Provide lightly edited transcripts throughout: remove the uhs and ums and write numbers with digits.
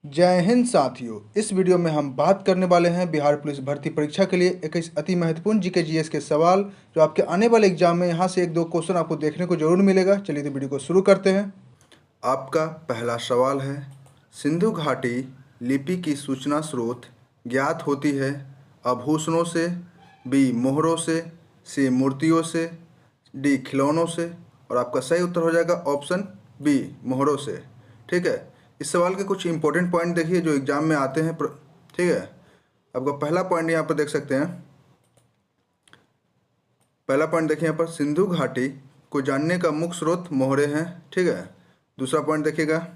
जय हिंद साथियों। इस वीडियो में हम बात करने वाले हैं बिहार पुलिस भर्ती परीक्षा के लिए 21 अति महत्वपूर्ण जीके जीएस के सवाल जो आपके आने वाले एग्जाम में यहाँ से एक दो क्वेश्चन आपको देखने को जरूर मिलेगा। चलिए तो वीडियो को शुरू करते हैं। आपका पहला सवाल है, सिंधु घाटी लिपि की सूचना स्रोत ज्ञात होती है आभूषणों से, बी मोहरों से, सी मूर्तियों से, डी खिलौनों से। और आपका सही उत्तर हो जाएगा ऑप्शन बी मोहरों से। ठीक है, इस सवाल के कुछ इंपॉर्टेंट पॉइंट देखिए जो एग्जाम में आते हैं। ठीक है, आपका पहला पॉइंट यहाँ पर देख सकते हैं। पहला पॉइंट देखिए यहाँ पर, सिंधु घाटी को जानने का मुख्य स्रोत मोहरे हैं। ठीक है, दूसरा पॉइंट देखिएगा,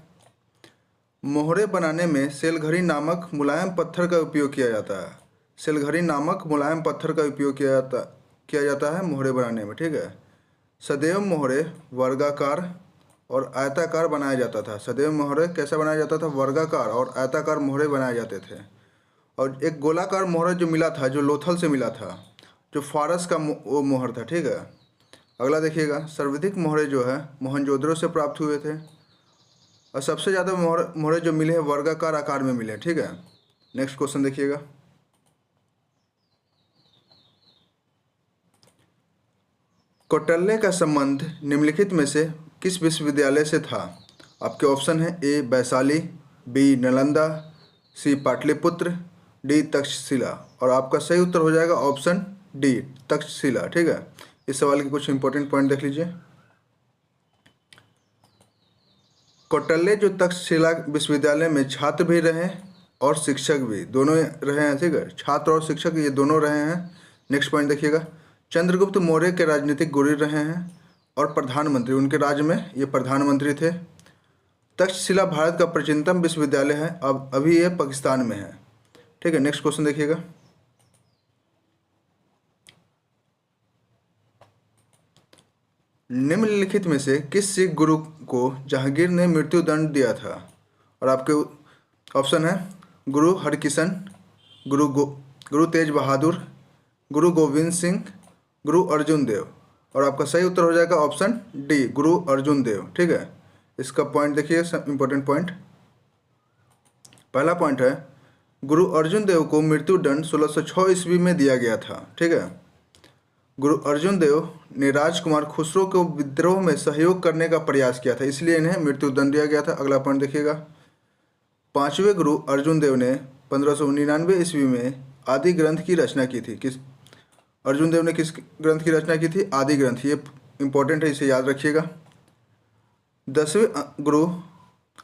मोहरे बनाने में सेलघड़ी नामक मुलायम पत्थर का उपयोग किया जाता है। सेलघड़ी नामक मुलायम पत्थर का उपयोग किया जाता है मोहरे बनाने में। ठीक है, सदैव मोहरे वर्गाकार और आयताकार बनाया जाता था। सदैव मोहरे कैसा बनाया जाता था? वर्गाकार और आयताकार मोहरे बनाए जाते थे। और एक गोलाकार मोहरा जो मिला था, जो लोथल से मिला था, जो फारस का वो मोहर था। ठीक है, अगला देखिएगा, सर्वाधिक मोहरे जो है मोहनजोदड़ो से प्राप्त हुए थे और सबसे ज़्यादा मोहरे जो मिले हैं वर्गाकार आकार में मिले। ठीक है, नेक्स्ट क्वेश्चन देखिएगा, कौटिल्य का संबंध निम्नलिखित में से किस विश्वविद्यालय से था? आपके ऑप्शन है, ए वैशाली, बी नालंदा, सी पाटलिपुत्र, डी तक्षशिला। और आपका सही उत्तर हो जाएगा ऑप्शन डी तक्षशिला। ठीक है, इस सवाल के कुछ इंपॉर्टेंट पॉइंट देख लीजिए। कौटिल्य जो तक्षशिला विश्वविद्यालय में छात्र भी रहे और शिक्षक भी, दोनों रहे हैं। ठीक है, छात्र और शिक्षक ये दोनों रहे हैं। नेक्स्ट पॉइंट देखिएगा, चंद्रगुप्त मौर्य के राजनीतिक गुरु रहे हैं और प्रधानमंत्री, उनके राज्य में ये प्रधानमंत्री थे। तक्षशिला भारत का प्राचीनतम विश्वविद्यालय है, अब अभी ये पाकिस्तान में है। ठीक है, नेक्स्ट क्वेश्चन देखिएगा, निम्नलिखित में से किस सिख गुरु को जहांगीर ने मृत्यु दंड दिया था? और आपके ऑप्शन है, गुरु हरकिशन, गुरु तेज बहादुर, गुरु गोविंद सिंह, गुरु अर्जुन देव। और आपका सही उत्तर हो जाएगा ऑप्शन डी गुरु अर्जुन देव। ठीक है, इसका पॉइंट देखिए, इंपॉर्टेंट पॉइंट। पहला पॉइंट है, गुरु अर्जुन देव को मृत्यु दंड 1606 ईस्वी में दिया गया था। ठीक है, गुरु अर्जुन देव ने राजकुमार खुसरो को विद्रोह में सहयोग करने का प्रयास किया था, इसलिए इन्हें मृत्यु दंड दिया गया था। अगला पॉइंट देखिएगा, पांचवें गुरु अर्जुन देव ने 1599 ईस्वी में आदि ग्रंथ की रचना की थी। किस अर्जुन देव ने किस ग्रंथ की रचना की थी? आदि ग्रंथ। ये इंपॉर्टेंट है, इसे याद रखिएगा। 10वें गुरु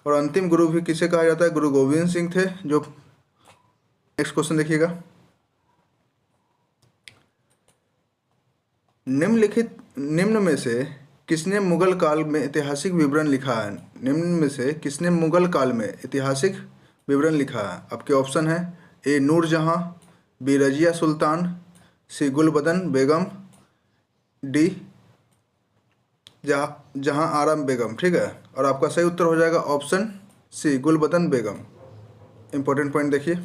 और अंतिम गुरु भी किसे कहा जाता है? गुरु गोविंद सिंह थे। जो नेक्स्ट क्वेश्चन देखिएगा, निम्न में से किसने मुगल काल में ऐतिहासिक विवरण लिखा है? निम्न में से किसने मुगल काल में ऐतिहासिक विवरण लिखा है? आपके ऑप्शन है, ए नूरजहां, बी रजिया सुल्तान, सी गुलबदन बेगम, डी जहां आराम बेगम। ठीक है, और आपका सही उत्तर हो जाएगा ऑप्शन सी गुलबदन बेगम। इंपॉर्टेंट पॉइंट देखिए,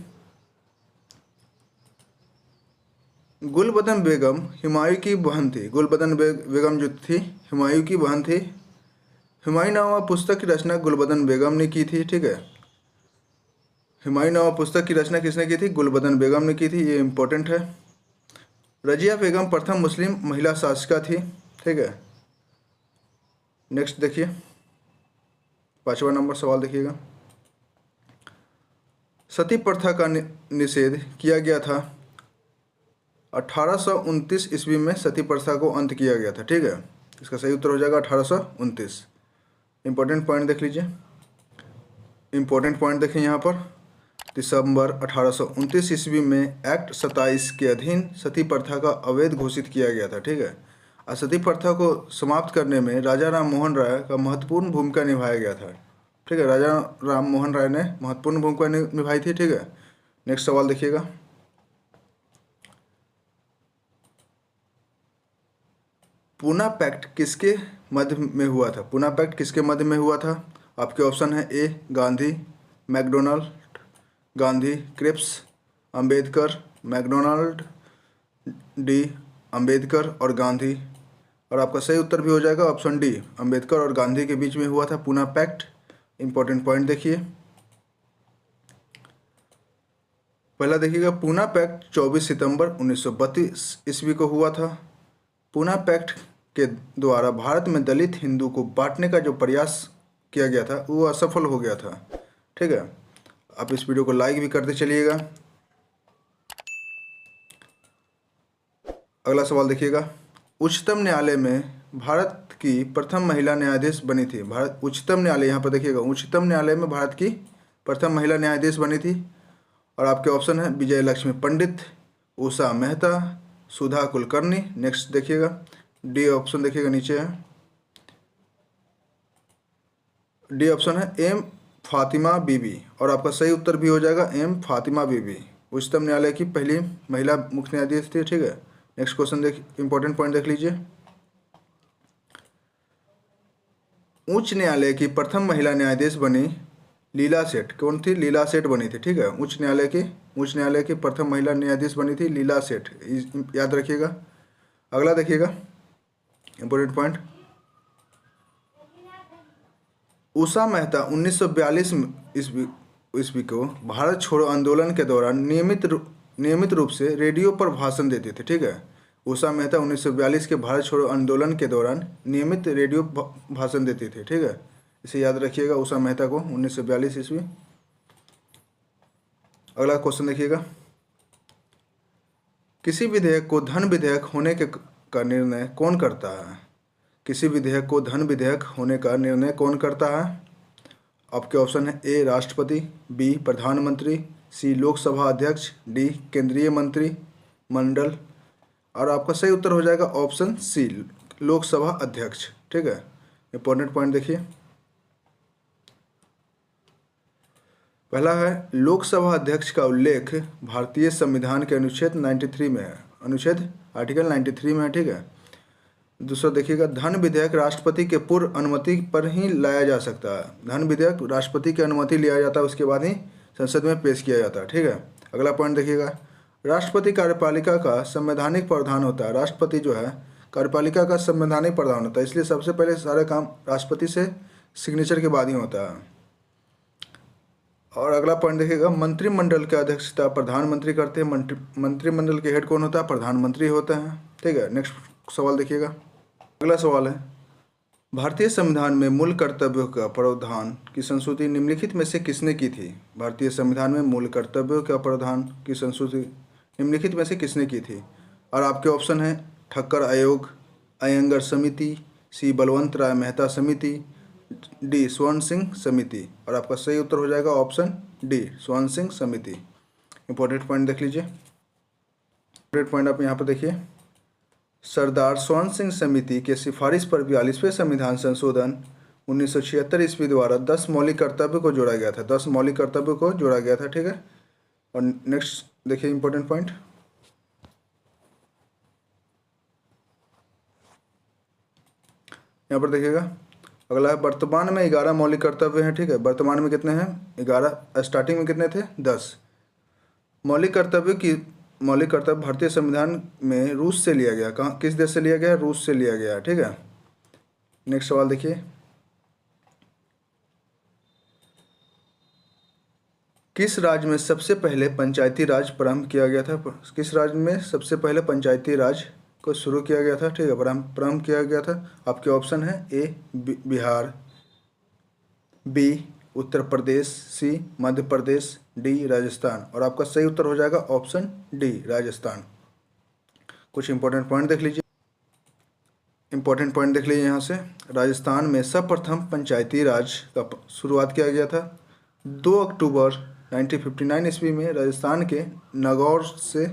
गुलबदन बेगम हुमायूं की बहन थी। गुलबदन बेगम जो थी हुमायूं की बहन थी। हुमायूंनामा पुस्तक की रचना गुलबदन बेगम ने की थी। ठीक है, हुमायूंनामा पुस्तक की रचना किसने की थी? गुलबदन बेगम ने की थी, ये इंपॉर्टेंट है। रजिया बेगम प्रथम मुस्लिम महिला शासिका थी। ठीक है, नेक्स्ट देखिए, 5वां नंबर सवाल देखिएगा, सती प्रथा का निषेध किया गया था। 1829 ईस्वी में सती प्रथा को अंत किया गया था। ठीक है, इसका सही उत्तर हो जाएगा 1829। इंपॉर्टेंट पॉइंट देख लीजिए, इंपॉर्टेंट पॉइंट देखें यहाँ पर, दिसंबर 1829 ईस्वी में एक्ट 27 के अधीन सती प्रथा का अवैध घोषित किया गया था। ठीक है, और सती प्रथा को समाप्त करने में राजा राम मोहन राय का महत्वपूर्ण भूमिका निभाया गया था। ठीक है, राजा राम मोहन राय ने महत्वपूर्ण भूमिका निभाई थी। ठीक है, नेक्स्ट सवाल देखिएगा, पूना पैक्ट किसके मध्य में हुआ था? पूना पैक्ट किसके मध्य में हुआ था? आपके ऑप्शन है, A Gandhi, MacDonald, Gandhi, Cripps, Ambedkar, MacDonald, D Ambedkar और गांधी। और आपका सही उत्तर भी हो जाएगा ऑप्शन डी अंबेडकर और गांधी के बीच में हुआ था पूना पैक्ट। इंपॉर्टेंट पॉइंट देखिए, पहला देखिएगा, पूना पैक्ट 24 सितंबर 1932 ईस्वी को हुआ था। पूना पैक्ट के द्वारा भारत में दलित हिंदू को बांटने का जो प्रयास किया गया था वो असफल हो गया था। ठीक है, आप इस वीडियो को लाइक भी करते चलिएगा। अगला सवाल देखिएगा, उच्चतम न्यायालय में भारत की प्रथम महिला न्यायाधीश बनी थी। भारत उच्चतम न्यायालय, यहाँ पर देखिएगा, उच्चतम न्यायालय में भारत की प्रथम महिला न्यायाधीश बनी थी। और आपके ऑप्शन है विजय लक्ष्मी पंडित, उषा मेहता, सुधा कुलकर्णी। नेक्स्ट देखिएगा, डी ऑप्शन देखिएगा नीचे है, डी ऑप्शन है एम फातिमा बीबी। और आपका सही उत्तर भी हो जाएगा एम फातिमा बीबी, उच्चतम न्यायालय की पहली महिला मुख्य न्यायाधीश थी। ठीक है, नेक्स्ट क्वेश्चन देख, इंपॉर्टेंट पॉइंट देख लीजिए। उच्च न्यायालय की प्रथम महिला न्यायाधीश बनी लीला सेठ। कौन थी? लीला सेठ बनी थी। ठीक है, उच्च न्यायालय की प्रथम महिला न्यायाधीश बनी थी लीला सेठ, याद रखिएगा। अगला देखिएगा इंपॉर्टेंट पॉइंट, उषा मेहता 1942 ईस्वी को भारत छोड़ो आंदोलन के दौरान नियमित रूप से रेडियो पर भाषण देते थे। ठीक है, उषा मेहता 1942 के भारत छोड़ो आंदोलन के दौरान नियमित रेडियो भाषण देते थे। ठीक है, इसे याद रखिएगा, उषा मेहता को 1942 ईस्वी। अगला क्वेश्चन देखिएगा, किसी विधेयक को धन विधेयक होने का निर्णय कौन करता है? किसी विधेयक को धन विधेयक होने का निर्णय कौन करता है? आपके ऑप्शन है ए राष्ट्रपति, बी प्रधानमंत्री, सी लोकसभा अध्यक्ष, डी केंद्रीय मंत्री मंडल। और आपका सही उत्तर हो जाएगा ऑप्शन सी लोकसभा अध्यक्ष। ठीक है, इंपॉर्टेंट पॉइंट देखिए, पहला है लोकसभा अध्यक्ष का उल्लेख भारतीय संविधान के अनुच्छेद 93 में है, अनुच्छेद आर्टिकल 93 में है। ठीक है, दूसरा देखिएगा, धन विधेयक राष्ट्रपति के पूर्व अनुमति पर ही लाया जा सकता है। धन विधेयक राष्ट्रपति की अनुमति लिया जाता है, उसके बाद ही संसद में पेश किया जाता है। ठीक है, अगला पॉइंट देखिएगा, राष्ट्रपति कार्यपालिका का संवैधानिक प्रावधान होता है। राष्ट्रपति जो है कार्यपालिका का संवैधानिक प्रावधान होता है, इसलिए सबसे पहले सारे काम राष्ट्रपति से सिग्नेचर के बाद ही होता है। और अगला पॉइंट देखिएगा, मंत्रिमंडल की अध्यक्षता प्रधानमंत्री करते हैं। मंत्रिमंडल के हेड कौन होता है? प्रधानमंत्री होता है। ठीक है, नेक्स्ट सवाल देखिएगा, अगला सवाल है, भारतीय संविधान में मूल कर्तव्यों का प्रावधान की संशोधन निम्नलिखित में से किसने की थी? भारतीय संविधान में मूल कर्तव्यों का प्रावधान की संशोधन निम्नलिखित में से किसने की थी? और आपके ऑप्शन है ठक्कर आयोग, अयंगर समिति, सी बलवंत राय मेहता समिति, डी स्वर्ण सिंह समिति। और आपका सही उत्तर हो जाएगा ऑप्शन डी स्वर्ण सिंह समिति। इंपॉर्टेंट पॉइंट देख लीजिए, इंपॉर्टेंट पॉइंट आप यहाँ पर देखिए, सरदार स्वर्ण सिंह समिति के सिफारिश पर 42वें संविधान संशोधन 1976 ईस्वी द्वारा 10 मौलिक कर्तव्यों को जोड़ा गया था। 10 मौलिक कर्तव्यों को जोड़ा गया था। ठीक है, और नेक्स्ट देखिए इंपॉर्टेंट पॉइंट, यहाँ पर देखिएगा, अगला है वर्तमान में 11 मौलिक कर्तव्य हैं। ठीक है, वर्तमान में कितने हैं? 11। स्टार्टिंग में कितने थे? 10 मौलिक कर्तव्य भारतीय संविधान में रूस से लिया गया। कहाँ, किस देश से लिया गया? रूस से लिया गया। ठीक है, नेक्स्ट सवाल देखिए, किस राज्य में सबसे पहले पंचायती राज प्रारंभ किया गया था? किस राज्य में सबसे पहले पंचायती राज को शुरू किया गया था? ठीक है, प्रारंभ किया गया था। आपके ऑप्शन है ए बिहार, बी उत्तर प्रदेश, सी मध्य प्रदेश, डी राजस्थान। और आपका सही उत्तर हो जाएगा ऑप्शन डी राजस्थान। कुछ इंपॉर्टेंट पॉइंट देख लीजिए, इंपॉर्टेंट पॉइंट देख लीजिए यहाँ से, राजस्थान में सर्वप्रथम पंचायती राज का शुरुआत किया गया था 2 अक्टूबर 1959 ईस्वी में। राजस्थान के नागौर से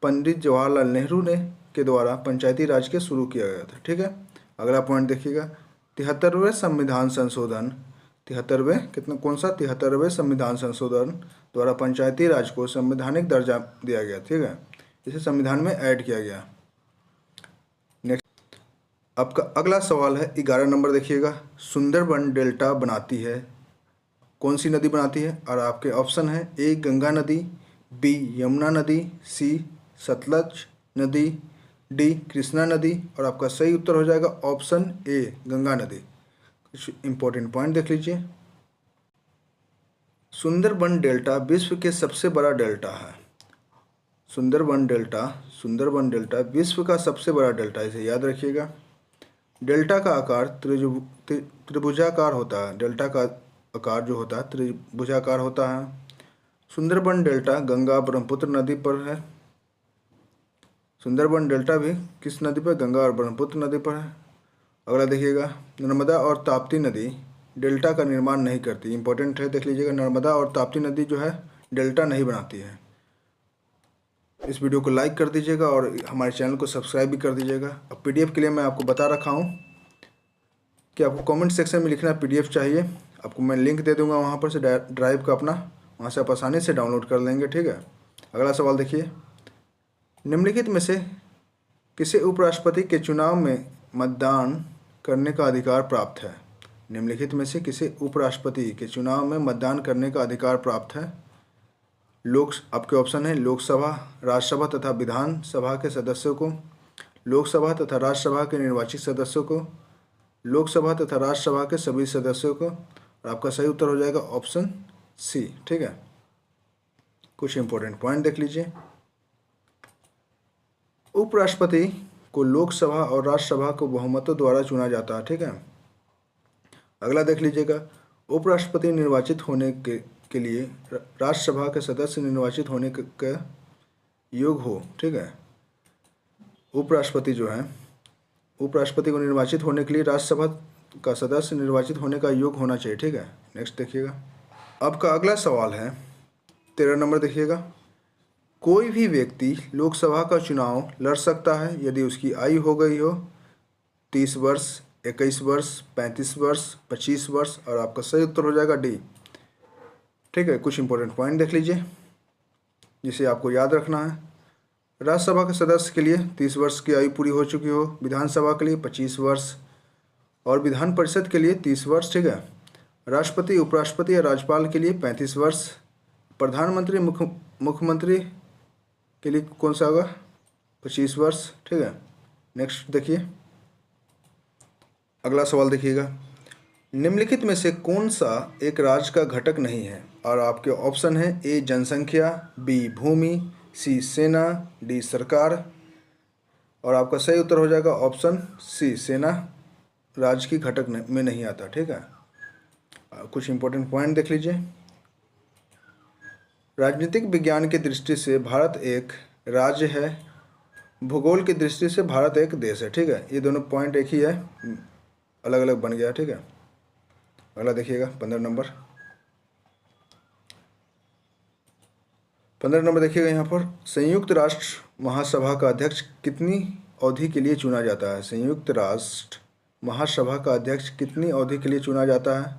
पंडित जवाहरलाल नेहरू के द्वारा पंचायती राज के शुरू किया गया था। ठीक है, अगला पॉइंट देखिएगा, 73वें संविधान संशोधन, 73वें कितना, कौन सा? 73वें संविधान संशोधन द्वारा पंचायती राज को संवैधानिक दर्जा दिया गया। ठीक है, इसे संविधान में ऐड किया गया। नेक्स्ट आपका अगला सवाल है 11 नंबर देखिएगा, सुंदरबन डेल्टा बनाती है, कौन सी नदी बनाती है? और आपके ऑप्शन है ए गंगा नदी, बी यमुना नदी, सी सतलज नदी, डी कृष्णा नदी। और आपका सही उत्तर हो जाएगा ऑप्शन ए गंगा नदी। कुछ इंपॉर्टेंट पॉइंट देख लीजिए, सुंदरबन डेल्टा विश्व के सबसे बड़ा डेल्टा है। सुंदरबन डेल्टा विश्व का सबसे बड़ा डेल्टा, इसे याद रखिएगा। डेल्टा का आकार त्रिभुजाकार होता है। डेल्टा का आकार जो होता है त्रिभुजाकार होता है। सुंदरबन डेल्टा गंगा ब्रह्मपुत्र नदी पर है। सुंदरबन डेल्टा भी किस नदी पर? गंगा और ब्रह्मपुत्र नदी पर है। अगला देखिएगा, नर्मदा और ताप्ती नदी डेल्टा का निर्माण नहीं करती। इंपॉर्टेंट है, देख लीजिएगा। नर्मदा और ताप्ती नदी जो है डेल्टा नहीं बनाती है। इस वीडियो को लाइक कर दीजिएगा और हमारे चैनल को सब्सक्राइब भी कर दीजिएगा। अब पीडीएफ के लिए मैं आपको बता रखा हूँ कि आपको कमेंट सेक्शन में लिखना पीडीएफ चाहिए। आपको मैं लिंक दे दूंगा वहाँ पर से ड्राइव का अपना, वहाँ से आप आसानी से डाउनलोड कर लेंगे, ठीक है। अगला सवाल देखिए, निम्नलिखित में से किसे उपराष्ट्रपति के चुनाव में मतदान करने का अधिकार प्राप्त है? निम्नलिखित में से किसे उपराष्ट्रपति के चुनाव में मतदान करने का अधिकार प्राप्त है? आपके ऑप्शन है लोकसभा, राज्यसभा तथा विधानसभा के सदस्यों को, लोकसभा तथा राज्यसभा के निर्वाचित सदस्यों को, लोकसभा तथा राज्यसभा के सभी सदस्यों को, और आपका सही उत्तर हो जाएगा ऑप्शन सी, ठीक है। कुछ इंपॉर्टेंट पॉइंट देख लीजिए। उपराष्ट्रपति को लोकसभा और राज्यसभा को बहुमतों द्वारा चुना जाता है, ठीक है। अगला देख लीजिएगा, उपराष्ट्रपति निर्वाचित होने के लिए राज्यसभा के सदस्य निर्वाचित होने के योग्य हो, ठीक है। उपराष्ट्रपति जो है, उपराष्ट्रपति को निर्वाचित होने के लिए राज्यसभा का सदस्य निर्वाचित होने का योग्य होना चाहिए, ठीक है। नेक्स्ट देखिएगा, आपका अगला सवाल है 13 नंबर देखिएगा, कोई भी व्यक्ति लोकसभा का चुनाव लड़ सकता है यदि उसकी आयु हो गई हो 30 वर्ष, 21 वर्ष, 35 वर्ष, 25 वर्ष, और आपका सही उत्तर हो जाएगा डी, ठीक है। कुछ इंपॉर्टेंट पॉइंट देख लीजिए जिसे आपको याद रखना है। राज्यसभा के सदस्य के लिए 30 वर्ष की आयु पूरी हो चुकी हो, विधानसभा के लिए 25 वर्ष और विधान परिषद के लिए 30 वर्ष, ठीक है। राष्ट्रपति, उपराष्ट्रपति या राज्यपाल के लिए 35 वर्ष, प्रधानमंत्री, मुख्यमंत्री के लिए कौन सा होगा? 25 वर्ष, ठीक है। नेक्स्ट देखिए, अगला सवाल देखिएगा, निम्नलिखित में से कौन सा एक राज्य का घटक नहीं है? और आपके ऑप्शन है ए जनसंख्या, बी भूमि, सी सेना, डी सरकार, और आपका सही उत्तर हो जाएगा ऑप्शन सी, सेना राज्य की घटक में नहीं आता, ठीक है। कुछ इंपॉर्टेंट पॉइंट देख लीजिए। राजनीतिक विज्ञान की दृष्टि से भारत एक राज्य है, भूगोल की दृष्टि से भारत एक देश है, ठीक है। ये दोनों पॉइंट एक ही है, अलग अलग बन गया, ठीक है। अगला देखिएगा 15 नंबर देखिएगा, यहाँ पर संयुक्त राष्ट्र महासभा का अध्यक्ष कितनी अवधि के लिए चुना जाता है? संयुक्त राष्ट्र महासभा का अध्यक्ष कितनी अवधि के लिए चुना जाता है?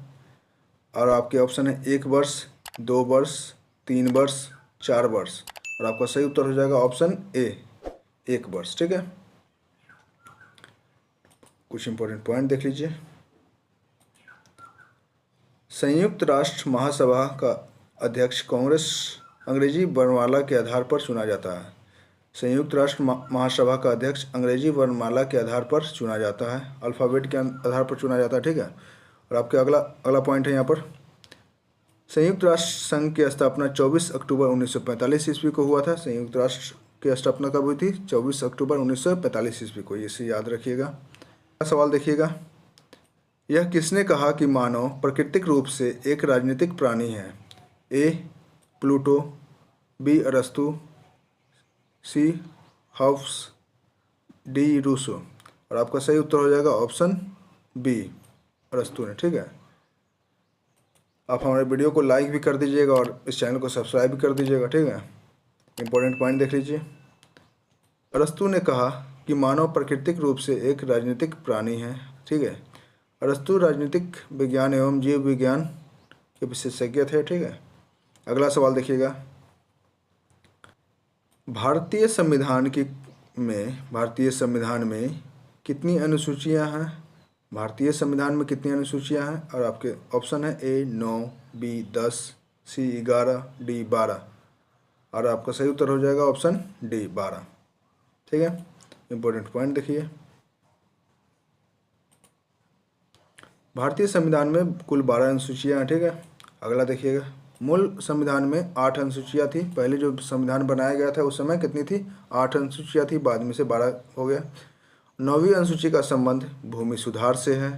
और आपके ऑप्शन है 1 वर्ष, 2 वर्ष, 3 वर्ष, 4 वर्ष, और आपका सही उत्तर हो जाएगा ऑप्शन ए, 1 वर्ष, ठीक है। कुछ इंपॉर्टेंट पॉइंट देख लीजिए। संयुक्त राष्ट्र महासभा का अध्यक्ष कांग्रेस अंग्रेजी वर्णमाला के आधार पर चुना जाता है। संयुक्त राष्ट्र महासभा का अध्यक्ष अंग्रेजी वर्णमाला के आधार पर चुना जाता है, अल्फ़ाबेट के आधार पर चुना जाता है, ठीक है। और आपके अगला पॉइंट है यहाँ पर, संयुक्त राष्ट्र संघ की स्थापना 24 अक्टूबर 1945 ईस्वी को हुआ था। संयुक्त राष्ट्र की स्थापना कब हुई थी? 24 अक्टूबर 1945 ईस्वी को, इसे याद रखिएगा। सवाल देखिएगा, यह किसने कहा कि मानव प्राकृतिक रूप से एक राजनीतिक प्राणी है? ए प्लूटो, बी अरस्तु, सी हॉब्स, डी रूसो, और आपका सही उत्तर हो जाएगा ऑप्शन बी, अरस्तु ने, ठीक है। आप हमारे वीडियो को लाइक भी कर दीजिएगा और इस चैनल को सब्सक्राइब भी कर दीजिएगा, ठीक है। इंपॉर्टेंट पॉइंट देख लीजिए, अरस्तु ने कहा कि मानव प्राकृतिक रूप से एक राजनीतिक प्राणी है, ठीक है। अरस्तु राजनीतिक विज्ञान एवं जीव विज्ञान के विशेषज्ञ थे, ठीक है। अगला सवाल देखिएगा, भारतीय संविधान में कितनी अनुसूचियां हैं? भारतीय संविधान में कितनी अनुसूचियां हैं? और आपके ऑप्शन है ए 9, बी 10, सी 11, डी 12, और आपका सही उत्तर हो जाएगा ऑप्शन डी 12, ठीक है। इंपॉर्टेंट पॉइंट देखिए, भारतीय संविधान में कुल 12 अनुसूचियां हैं, ठीक है। अगला देखिएगा, मूल संविधान में 8 अनुसूचियाँ थी। पहले जो संविधान बनाया गया था उस समय कितनी थी? 8 अनुसूचियाँ थी, बाद में से 12 हो गया। 9वीं अनुसूची का संबंध भूमि सुधार से है।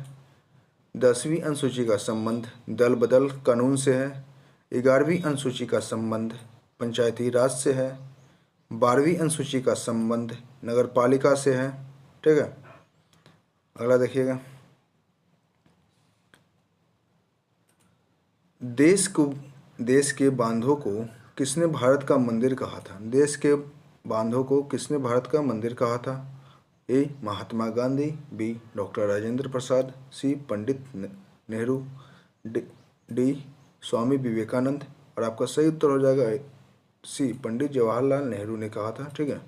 10वीं अनुसूची का संबंध दल बदल कानून से है। 11वीं अनुसूची का संबंध पंचायती राज से है। 12वीं अनुसूची का संबंध नगर पालिका से है। ठीक है, अगला देखिएगा। देश के बांधों को किसने भारत का मंदिर कहा था? देश के बांधों को किसने भारत का मंदिर कहा था? ए महात्मा गांधी, बी डॉक्टर राजेंद्र प्रसाद, सी पंडित नेहरू, डी स्वामी विवेकानंद। और आपका सही उत्तर हो जाएगा सी पंडित जवाहरलाल नेहरू ने कहा था। ठीक है,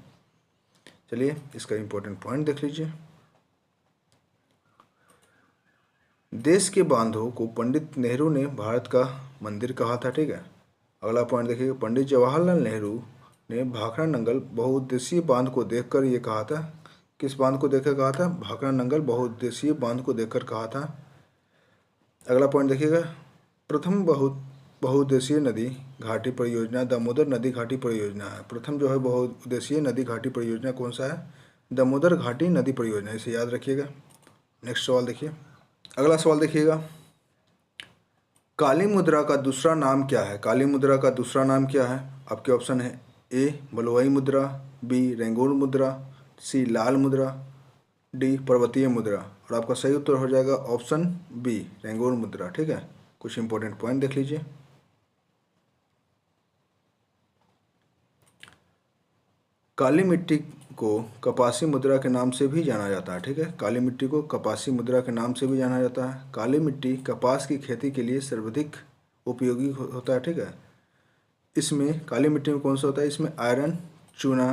चलिए इसका इंपॉर्टेंट पॉइंट देख लीजिए। देश के बांधों को पंडित नेहरू ने भारत का मंदिर कहा था। ठीक है, अगला पॉइंट देखिए। पंडित जवाहरलाल नेहरू ने भाखड़ा नंगल बहुउद्देशीय बांध को देखकर ये कहा था। किस बांध को देखकर कहा था? भाखड़ा नंगल बहुउद्देशीय बांध को देखकर कहा था। अगला पॉइंट देखिएगा। प्रथम बहुउद्देशीय नदी घाटी परियोजना दामोदर नदी घाटी परियोजना है। प्रथम जो है बहुउद्देशीय नदी घाटी परियोजना कौन सा है? दामोदर घाटी नदी परियोजना, इसे याद रखिएगा। नेक्स्ट सवाल देखिए। अगला सवाल देखिएगा। काली मुद्रा का दूसरा नाम क्या है? काली मुद्रा का दूसरा नाम क्या है? आपके ऑप्शन है ए बलुआई मुद्रा, बी रेंगुन मुद्रा, सी लाल मुद्रा, डी पर्वतीय मुद्रा। और आपका सही उत्तर हो जाएगा ऑप्शन बी रेंगुन मुद्रा। ठीक है, कुछ इंपॉर्टेंट पॉइंट देख लीजिए। काली मिट्टी को कपासी मुद्रा के नाम से भी जाना जाता है। ठीक है, काली मिट्टी को कपासी मुद्रा के नाम से भी जाना जाता है। काली मिट्टी कपास की खेती के लिए सर्वाधिक उपयोगी होता है। ठीक है, इसमें काली मिट्टी में कौन सा होता है? इसमें आयरन, चूना,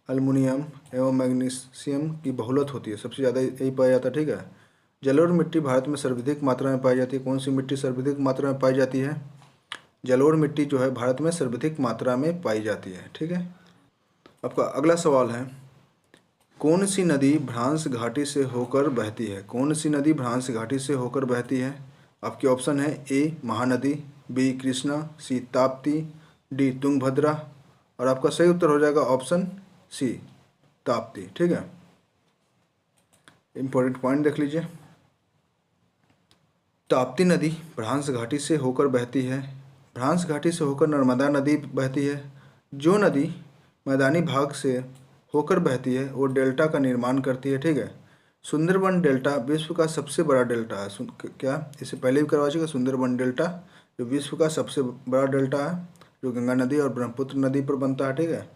एल्युमिनियम एवं मैग्नीशियम की बहुलत होती है, सबसे ज़्यादा यही पाया जाता है। ठीक है, जलोढ़ मिट्टी भारत में सर्वाधिक मात्रा में पाई जाती है। कौन सी मिट्टी सर्वाधिक मात्रा में पाई जाती है? जलोढ़ मिट्टी जो है भारत में सर्वाधिक मात्रा में पाई जाती है। ठीक है, आपका अगला सवाल है, कौन सी नदी भ्रांस घाटी से होकर बहती है? कौन सी नदी भ्रांस घाटी से होकर बहती है? आपके ऑप्शन है ए महानदी, बी कृष्णा, सी ताप्ती, डी तुंगभद्रा। और आपका सही उत्तर हो जाएगा ऑप्शन सी ताप्ती। ठीक है, इंपॉर्टेंट पॉइंट देख लीजिए। ताप्ती नदी भ्रांस घाटी से होकर बहती है। भ्रांस घाटी से होकर नर्मदा नदी बहती है। जो नदी मैदानी भाग से होकर बहती है वो डेल्टा का निर्माण करती है। ठीक है, सुंदरबन डेल्टा विश्व का सबसे बड़ा डेल्टा है। क्या इससे पहले भी करवा चुका? सुंदरबन डेल्टा जो विश्व का सबसे बड़ा डेल्टा है, जो गंगा नदी और ब्रह्मपुत्र नदी पर बनता है। ठीक है,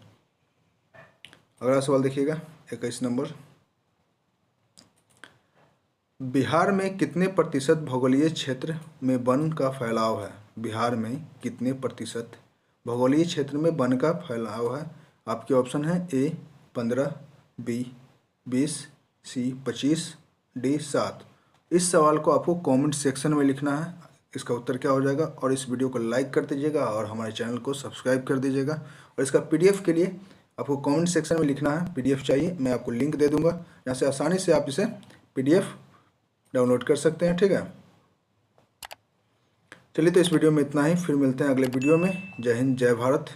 अगला सवाल देखिएगा 21 नंबर। बिहार में कितने प्रतिशत भौगोलिक क्षेत्र में वन का फैलाव है? बिहार में कितने प्रतिशत भौगोलिक क्षेत्र में वन का फैलाव है? आपके ऑप्शन है ए 15, बी 20, सी 25, डी 7। इस सवाल को आपको कमेंट सेक्शन में लिखना है, इसका उत्तर क्या हो जाएगा। और इस वीडियो को लाइक कर दीजिएगा और हमारे चैनल को सब्सक्राइब कर दीजिएगा। और इसका पीडीएफ के लिए आपको कमेंट सेक्शन में लिखना है पीडीएफ चाहिए, मैं आपको लिंक दे दूंगा, यहाँ से आसानी से आप इसे पीडीएफ डाउनलोड कर सकते हैं। ठीक है, चलिए तो इस वीडियो में इतना ही, फिर मिलते हैं अगले वीडियो में। जय हिंद, जय भारत।